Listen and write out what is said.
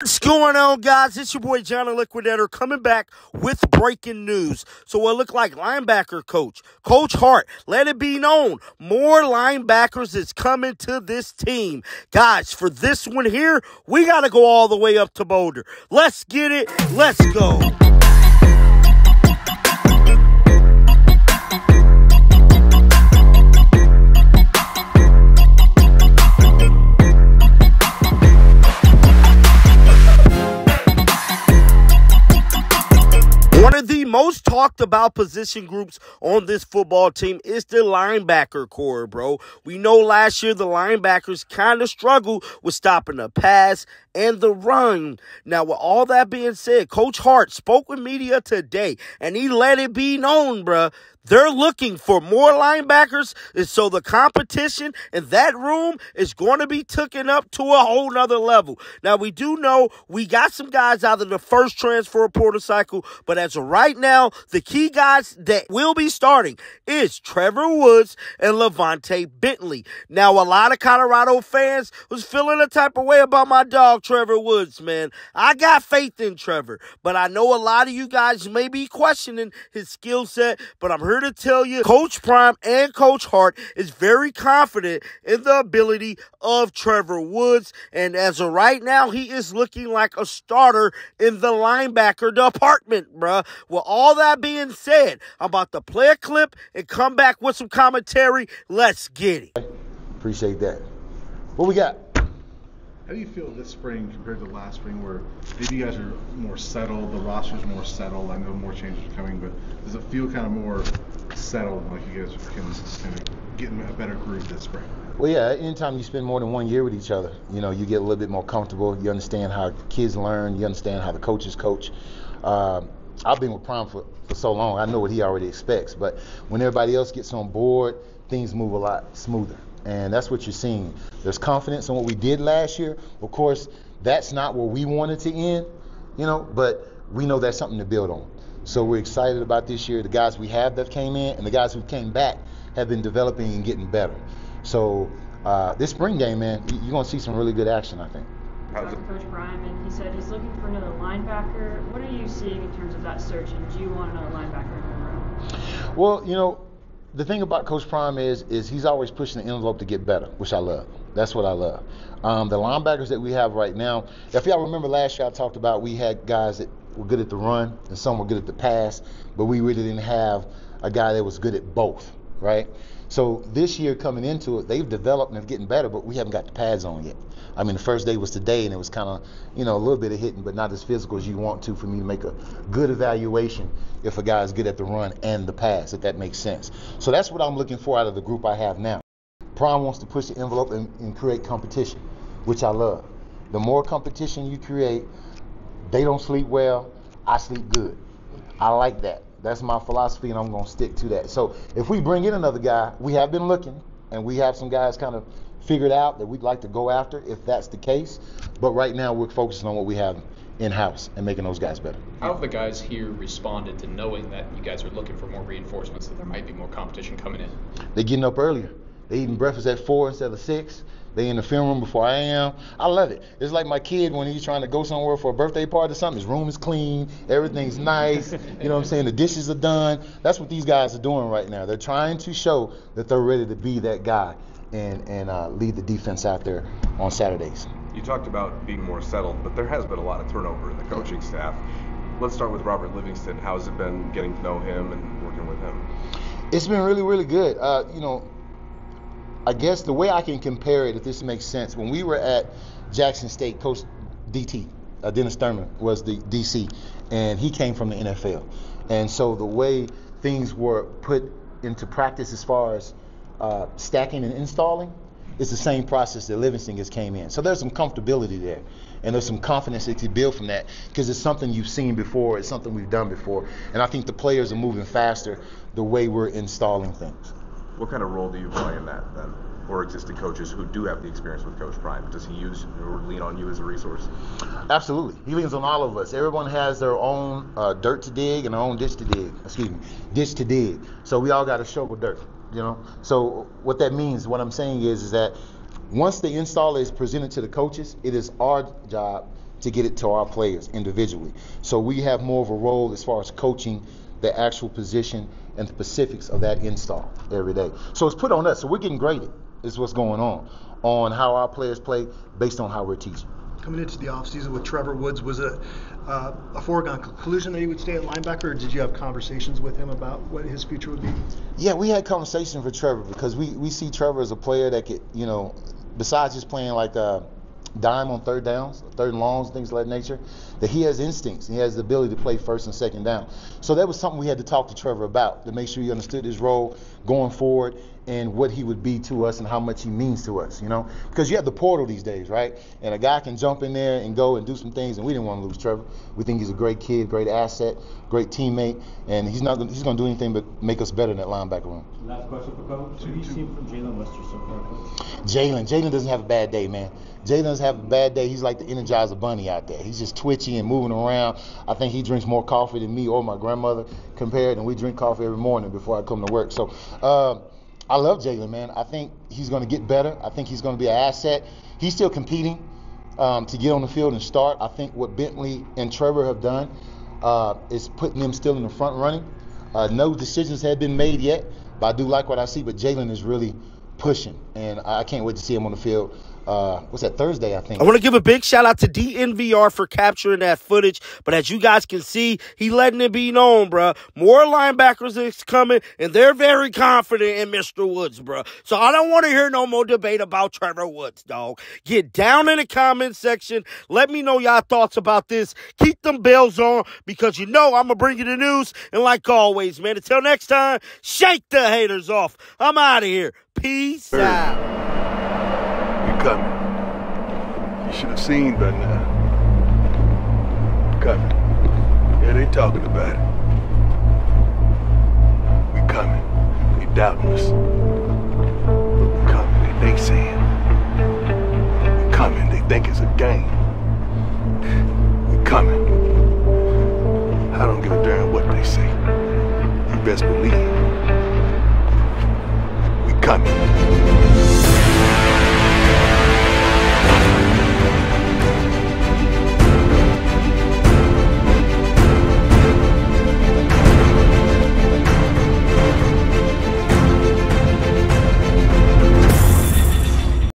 What's going on, guys? It's your boy John the Liquidator coming back with breaking news. So it looked like linebacker Coach Hart, let it be known, more linebackers is coming to this team. Guys, for this one here, we got to go all the way up to Boulder. Let's get it. Let's go. One of the most talked about position groups on this football team is the linebacker core, bro. We know last year the linebackers kind of struggled with stopping the pass and the run. Now, with all that being said, Coach Hart spoke with media today, and he let it be known, bro. They're looking for more linebackers, and so the competition in that room is going to be taken up to a whole nother level. Now, we do know we got some guys out of the first transfer portal cycle, but as of right now, the key guys that will be starting is Trevor Woods and Levante Bentley. Now, a lot of Colorado fans was feeling a type of way about my dog, Trevor Woods, man. I got faith in Trevor, but I know a lot of you guys may be questioning his skill set, but I'm here to tell you, Coach Prime and Coach Hart is very confident in the ability of Trevor Woods, and as of right now, he is looking like a starter in the linebacker department, bruh. With all that being said, I'm about to play a clip and come back with some commentary. Let's get it. Appreciate that. What we got? How do you feel this spring compared to last spring where maybe you guys are more settled, the roster's more settled, I know more changes are coming, but does it feel kind of more settled, like you guys can kind of get in a better groove this spring? Well, yeah, anytime you spend more than 1 year with each other, you know, you get a little bit more comfortable. You understand how kids learn. You understand how the coaches coach. I've been with Prime for so long. I know what he already expects. But when everybody else gets on board, things move a lot smoother. And that's what you're seeing. There's confidence in what we did last year. Of course, that's not where we wanted to end, you know, but we know that's something to build on. So we're excited about this year. The guys we have that came in and the guys who came back have been developing and getting better. So this spring game, man, you're going to see some really good action, I think. Talked to Coach Prime, and he said he's looking for another linebacker. What are you seeing in terms of that search, and do you want another linebacker in the room? Well, you know, the thing about Coach Prime is he's always pushing the envelope to get better, which I love. That's what I love. The linebackers that we have right now, if y'all remember last year I talked about we had guys that were good at the run and some were good at the pass, but we really didn't have a guy that was good at both, right? So this year coming into it, they've developed and getting better, but we haven't got the pads on yet. I mean, the first day was today, and it was kind of, you know, a little bit of hitting, but not as physical as you want to for me to make a good evaluation if a guy is good at the run and the pass, if that makes sense. So that's what I'm looking for out of the group I have now. Prime wants to push the envelope and create competition, which I love. The more competition you create, they don't sleep well, I sleep good. I like that. That's my philosophy, and I'm going to stick to that. So if we bring in another guy, we have been looking, and we have some guys kind of figured out that we'd like to go after if that's the case. But right now we're focusing on what we have in-house and making those guys better. How have the guys here responded to knowing that you guys are looking for more reinforcements, that there might be more competition coming in? They're getting up earlier. They're eating breakfast at 4 instead of 6. They in the film room before I am. I love it. It's like my kid when he's trying to go somewhere for a birthday party or something. His room is clean. Everything's nice. You know what I'm saying? The dishes are done. That's what these guys are doing right now. They're trying to show that they're ready to be that guy and lead the defense out there on Saturdays. You talked about being more settled, but there has been a lot of turnover in the coaching staff. Let's start with Robert Livingston. How's it been getting to know him and working with him? It's been really, really good. You know, I guess the way I can compare it, if this makes sense, when we were at Jackson State, Coach DT, Dennis Thurman was the DC, and he came from the NFL. And so the way things were put into practice as far as stacking and installing, it's the same process that Livingston just came in. So there's some comfortability there, and there's some confidence that you build from that because it's something you've seen before, it's something we've done before, and I think the players are moving faster the way we're installing things. What kind of role do you play in that then, or existing coaches who do have the experience with Coach Prime? Does he use or lean on you as a resource? Absolutely. He leans on all of us. Everyone has their own dirt to dig and their own ditch to dig. So we all got to shovel dirt. You know, so what that means, what I'm saying is that once the install is presented to the coaches, it is our job to get it to our players individually. So we have more of a role as far as coaching the actual position and the specifics of that install every day. So it's put on us. So we're getting graded is what's going on how our players play based on how we're teaching. Coming into the offseason with Trevor Woods, was it a foregone conclusion that he would stay at linebacker, or did you have conversations with him about what his future would be? Yeah, we had conversations with Trevor because we see Trevor as a player that could, besides just playing like dime on third downs, third and longs, things of that nature, that he has instincts. He has the ability to play first and second down. So that was something we had to talk to Trevor about to make sure he understood his role going forward and what he would be to us and how much he means to us, Because you have the portal these days, right? And a guy can jump in there and go and do some things, and we didn't want to lose Trevor. We think he's a great kid, great asset, great teammate, and he's going to do anything but make us better in that linebacker room. Last question for Coach. What have you seen from Jalen Lester so far, Coach? Jalen doesn't have a bad day, man. Jalen doesn't have a bad day. He's like the Energizer Bunny out there. He's just twitchy and moving around. I think he drinks more coffee than me or my grandmother compared, and we drink coffee every morning before I come to work. So I love Jalen, man. I think he's going to get better. I think he's going to be an asset. He's still competing to get on the field and start. I think what Bentley and Trevor have done is putting them still in the front running. No decisions have been made yet, but I do like what I see. But Jalen is really pushing, and I can't wait to see him on the field. What's that, Thursday, I think. I want to give a big shout out to DNVR for capturing that footage. But as you guys can see, he letting it be known, bruh. More linebackers is coming, and they're very confident in Mr. Woods, bruh. So I don't want to hear no more debate about Trevor Woods, dog. Get down in the comments section. Let me know y'all thoughts about this. Keep them bells on because I'm going to bring you the news. And like always, man, until next time, shake the haters off. I'm out of here. Peace out. Coming. You should have seen by now. Coming. Yeah, they talking about it. We coming. They doubting us. We coming. They saying. We coming. They think it's a game. We coming. I don't give a damn what they say. You best believe. We coming.